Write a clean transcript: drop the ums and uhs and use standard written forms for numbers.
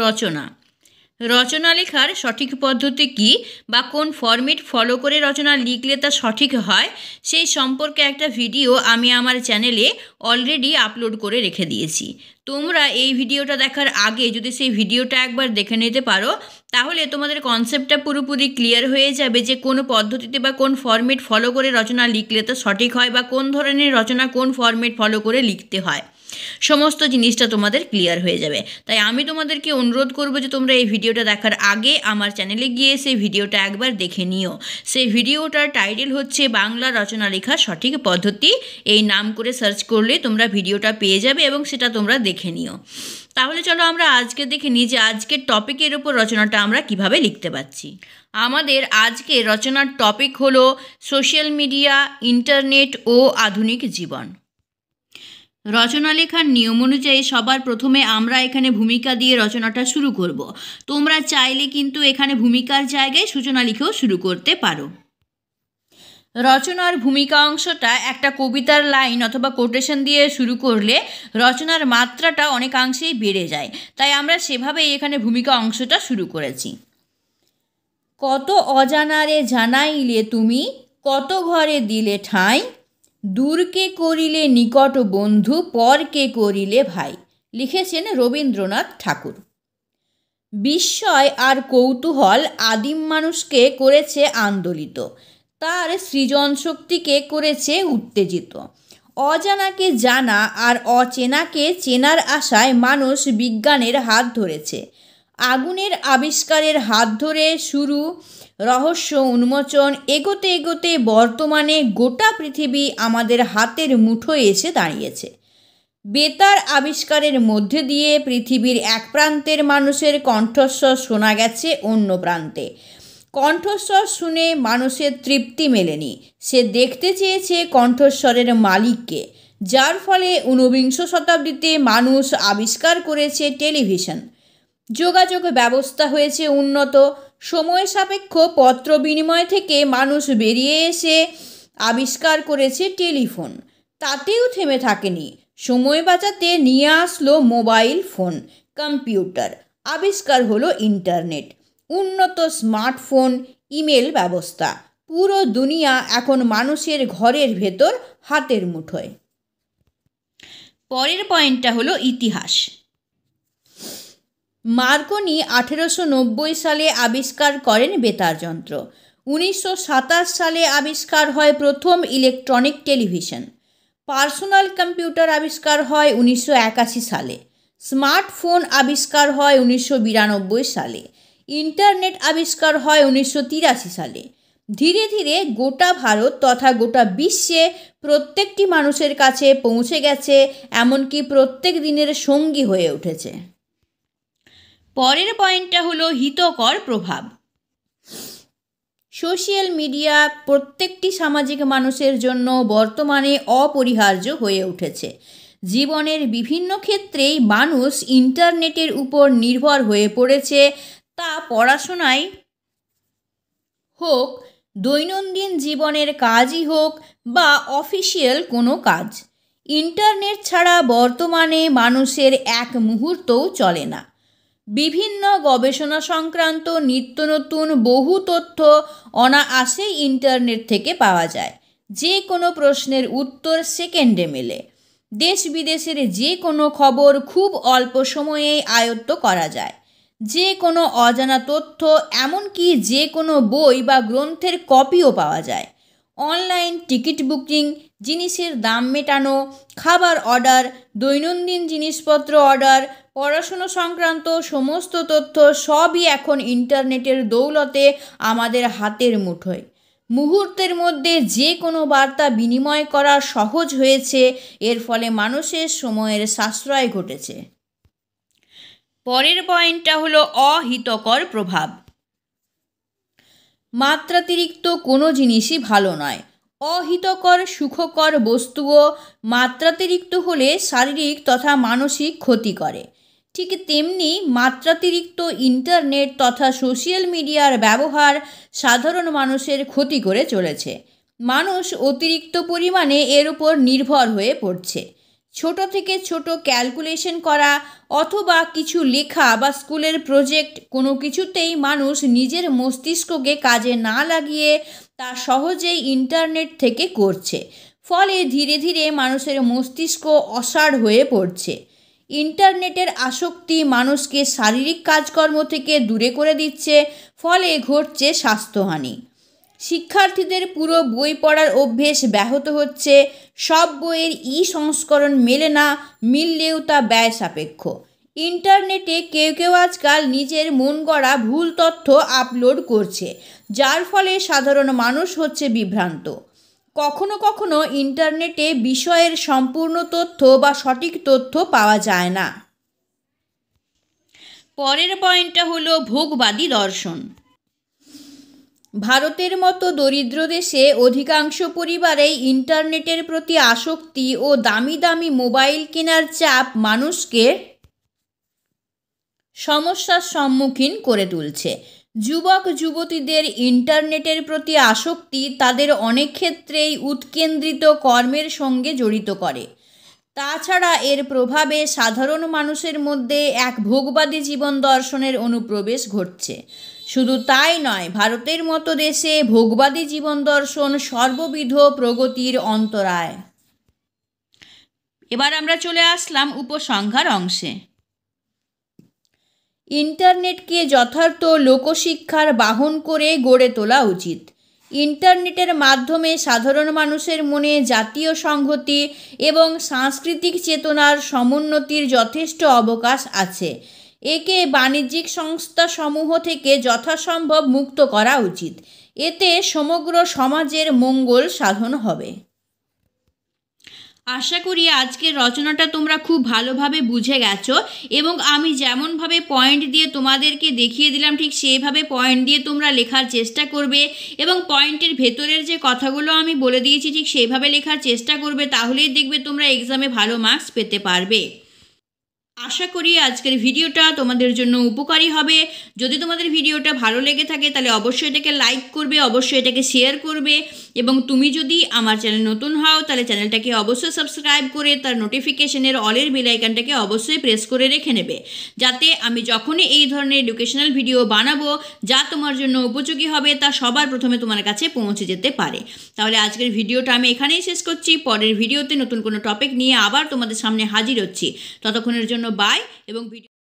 রচনা। রচনা লেখার সঠিক পদ্ধতি কী বা কোন ফরম্যাট ফলো করে রচনা লিখলে তা সঠিক হয় সেই সম্পর্কে একটা ভিডিও আমি আমার চ্যানেলে অলরেডি আপলোড করে রেখে দিয়েছি। তোমরা এই ভিডিওটা দেখার আগে যদি সেই ভিডিওটা একবার দেখে নিতে পারো তাহলে তোমাদের কনসেপ্টটা পুরোপুরি ক্লিয়ার হয়ে যাবে যে কোন পদ্ধতিতে বা কোন ফরম্যাট ফলো করে রচনা লিখলে তো সঠিক হয় বা কোন ধরনের রচনা কোন ফরম্যাট ফলো করে লিখতে হয়। সমস্ত জিনিসটা তোমাদের ক্লিয়ার হয়ে যাবে। তাই আমি তোমাদেরকে অনুরোধ করব যে তোমরা এই ভিডিওটা দেখার আগে আমার চ্যানেলে গিয়ে সেই ভিডিওটা একবার দেখে নিও। সেই ভিডিওটার টাইটেল হচ্ছে বাংলা রচনা লেখার সঠিক পদ্ধতি। এই নাম করে সার্চ করলে তোমরা ভিডিওটা পেয়ে যাবে এবং সেটা তোমরা দেখে নিও। তাহলে চলো আমরা আজকে দেখে নিই যে আজকের টপিকের ওপর রচনাটা আমরা কিভাবে লিখতে পারছি। আমাদের আজকে রচনার টপিক হলো সোশ্যাল মিডিয়া, ইন্টারনেট ও আধুনিক জীবন। রচনা লেখার নিয়ম অনুযায়ী সবার প্রথমে আমরা এখানে ভূমিকা দিয়ে রচনাটা শুরু করব। তোমরা চাইলে কিন্তু এখানে ভূমিকার জায়গায় সূচনা লিখেও শুরু করতে পারো। রচনার ভূমিকা অংশটা একটা কবিতার লাইন অথবা কোটেশন দিয়ে শুরু করলে রচনার মাত্রাটা অনেকাংশেই বেড়ে যায়, তাই আমরা সেভাবেই এখানে ভূমিকা অংশটা শুরু করেছি। কত অজানারে জানাইলে তুমি, কত ঘরে দিলে ঠাঁই, দূরকে করিলে নিকট বন্ধু, পরকে করিলে ভাই। লিখেছেন রবীন্দ্রনাথ ঠাকুর। বিস্ময় আর কৌতূহল আদিম মানুষকে করেছে আন্দোলিত, তার সৃজন শক্তিকে করেছে উত্তেজিত। অজানাকে জানা আর অচেনাকে চেনার আশায় মানুষ বিজ্ঞানের হাত ধরেছে। আগুনের আবিষ্কারের হাত ধরে শুরু রহস্য উন্মোচন, এগোতে এগোতে বর্তমানে গোটা পৃথিবী আমাদের হাতের মুঠোয় এসে দাঁড়িয়েছে। বেতার আবিষ্কারের মধ্যে দিয়ে পৃথিবীর এক প্রান্তের মানুষের কণ্ঠস্বর শোনা গেছে অন্য প্রান্তে। কণ্ঠস্বর শুনে মানুষের তৃপ্তি মেলেনি, সে দেখতে চেয়েছে কণ্ঠস্বরের মালিককে, যার ফলে ঊনবিংশ শতাব্দীতে মানুষ আবিষ্কার করেছে টেলিভিশন। যোগাযোগ ব্যবস্থা হয়েছে উন্নত। সময় সাপেক্ষ পত্র বিনিময় থেকে মানুষ বেরিয়ে এসে আবিষ্কার করেছে টেলিফোন। তাতেও থেমে থাকেনি, সময় বাঁচাতে নিয়ে আসলো মোবাইল ফোন, কম্পিউটার। আবিষ্কার হলো ইন্টারনেট, উন্নত স্মার্টফোন, ইমেল ব্যবস্থা। পুরো দুনিয়া এখন মানুষের ঘরের ভেতর, হাতের মুঠোয়। পরের পয়েন্টটা হলো ইতিহাস। মার্কনি 1890 সালে আবিষ্কার করেন বেতার যন্ত্র। 1927 সালে আবিষ্কার হয় প্রথম ইলেকট্রনিক টেলিভিশন। পার্সোনাল কম্পিউটার আবিষ্কার হয় 1981 সালে। স্মার্টফোন আবিষ্কার হয় 1992 সালে। ইন্টারনেট আবিষ্কার হয় 1983 সালে। ধীরে ধীরে গোটা ভারত তথা গোটা বিশ্বে প্রত্যেকটি মানুষের কাছে পৌঁছে গেছে, এমনকি প্রত্যেক দিনের সঙ্গী হয়ে উঠেছে। পরের পয়েন্টটা হলো হিতকর প্রভাব। সোশ্যাল মিডিয়া প্রত্যেকটি সামাজিক মানুষের জন্য বর্তমানে অপরিহার্য হয়ে উঠেছে। জীবনের বিভিন্ন ক্ষেত্রেই মানুষ ইন্টারনেটের উপর নির্ভর হয়ে পড়েছে, তা পড়াশোনায় হোক, দৈনন্দিন জীবনের কাজই হোক বা অফিসিয়াল কোনো কাজ। ইন্টারনেট ছাড়া বর্তমানে মানুষের এক মুহূর্তও চলে না। বিভিন্ন গবেষণা সংক্রান্ত নিত্য নতুন বহু তথ্য অনায়াসেই ইন্টারনেট থেকে পাওয়া যায়। যে কোনো প্রশ্নের উত্তর সেকেন্ডে মেলে। দেশ বিদেশের যে কোনো খবর খুব অল্প সময়েই আয়ত্ত করা যায়। যে কোনো অজানা তথ্য, এমনকি যে কোনো বই বা গ্রন্থের কপিও পাওয়া যায়। অনলাইন টিকিট বুকিং, জিনিসের দাম মেটানো, খাবার অর্ডার, দৈনন্দিন জিনিসপত্র অর্ডার, পড়াশুনো সংক্রান্ত সমস্ত তথ্য সবই এখন ইন্টারনেটের দৌলতে আমাদের হাতের মুঠোয়। মুহূর্তের মধ্যে যে কোনো বার্তা বিনিময় করা সহজ হয়েছে, এর ফলে মানুষের সময়ের সাশ্রয় ঘটেছে। পরের পয়েন্টটা হলো অহিতকর প্রভাব। মাত্রাতিরিক্ত কোনো জিনিসই ভালো নয়। অহিতকর সুখকর বস্তুও মাত্রাতিরিক্ত হলে শারীরিক তথা মানসিক ক্ষতি করে। ঠিক তেমনি মাত্রাতিরিক্ত ইন্টারনেট তথা সোশ্যাল মিডিয়ার ব্যবহার সাধারণ মানুষের ক্ষতি করে চলেছে। মানুষ অতিরিক্ত পরিমাণে এর উপর নির্ভর হয়ে পড়ছে। ছোট থেকে ছোট ক্যালকুলেশন করা অথবা কিছু লেখা বা স্কুলের প্রজেক্ট কোনো কিছুতেই মানুষ নিজের মস্তিষ্ককে কাজে না লাগিয়ে তা সহজেই ইন্টারনেট থেকে করছে। ফলে ধীরে ধীরে মানুষের মস্তিষ্ক অসাড় হয়ে পড়ছে। ইন্টারনেটের আসক্তি মানুষকে শারীরিক কাজকর্ম থেকে দূরে করে দিচ্ছে, ফলে ঘটছে স্বাস্থ্যহানি। শিক্ষার্থীদের পুরো বই পড়ার অভ্যেস ব্যাহত হচ্ছে। সব বইয়ের সংস্করণ মেলে না, মিললেও তা ব্যয় সাপেক্ষ। ইন্টারনেটে কেউ কেউ আজকাল নিজের মন গড়া ভুল তথ্য আপলোড করছে, যার ফলে সাধারণ মানুষ হচ্ছে বিভ্রান্ত। কখনো কখনো ইন্টারনেটে বিষয়ের সম্পূর্ণ তথ্য বা সঠিক তথ্য পাওয়া যায় না। পরের পয়েন্টটা হলো ভোগবাদী দর্শন। ভারতের মতো দরিদ্র দেশে অধিকাংশ পরিবারেই ইন্টারনেটের প্রতি আসক্তি ও দামি দামি মোবাইল কেনার চাপ মানুষকে সমস্যার সম্মুখীন করে তুলছে। যুবক যুবতীদের ইন্টারনেটের প্রতি আসক্তি তাদের অনেক ক্ষেত্রেই উৎকেন্দ্রিত কর্মের সঙ্গে জড়িত করে। তাছাড়া এর প্রভাবে সাধারণ মানুষের মধ্যে এক ভোগবাদী জীবন দর্শনের অনুপ্রবেশ ঘটছে। শুধু তাই নয়, ভারতের মতো দেশে ভোগবাদী জীবন দর্শন সর্ববিধ প্রগতির অন্তরায়। এবার আমরা চলে আসলাম উপসংহার অংশে। ইন্টারনেটকে যথার্থ লোকশিক্ষার বাহন করে গড়ে তোলা উচিত। ইন্টারনেটের মাধ্যমে সাধারণ মানুষের মনে জাতীয় সংহতি এবং সাংস্কৃতিক চেতনার সমুন্নতির যথেষ্ট অবকাশ আছে। একে বাণিজ্যিক সংস্থাসমূহ থেকে যথাসম্ভব মুক্ত করা উচিত। এতে সমগ্র সমাজের মঙ্গল সাধন হবে। আশা করি আজকের রচনাটা তোমরা খুব ভালোভাবে বুঝে গেছো এবং আমি যেমনভাবে পয়েন্ট দিয়ে তোমাদেরকে দেখিয়ে দিলাম ঠিক সেইভাবে পয়েন্ট দিয়ে তোমরা লেখার চেষ্টা করবে এবং পয়েন্টের ভেতরের যে কথাগুলো আমি বলে দিয়েছি ঠিক সেইভাবে লেখার চেষ্টা করবে, তাহলেই দেখবে তোমরা এক্সামে ভালো মার্কস পেতে পারবে। আশা করি আজকের ভিডিওটা তোমাদের জন্য উপকারী হবে। যদি তোমাদের ভিডিওটা ভালো লেগে থাকে তাহলে অবশ্যই এটাকে লাইক করবে, অবশ্যই এটাকে শেয়ার করবে এবং তুমি যদি আমার চ্যানেল নতুন হও তাহলে চ্যানেলটাকে অবশ্যই সাবস্ক্রাইব করে তার নোটিফিকেশনের অলের বেল আইকনটাকে অবশ্যই প্রেস করে রেখে নেবে, যাতে আমি যখনই এই ধরনের এডুকেশনাল ভিডিও বানাবো যা তোমার জন্য উপযোগী হবে তা সবার প্রথমে তোমার কাছে পৌঁছে যেতে পারে। তাহলে আজকের ভিডিওটা আমি এখানেই শেষ করছি। পরের ভিডিওতে নতুন কোনো টপিক নিয়ে আবার তোমাদের সামনে হাজির হচ্ছি। ততক্ষণের জন্য বাই এবং ভিডিও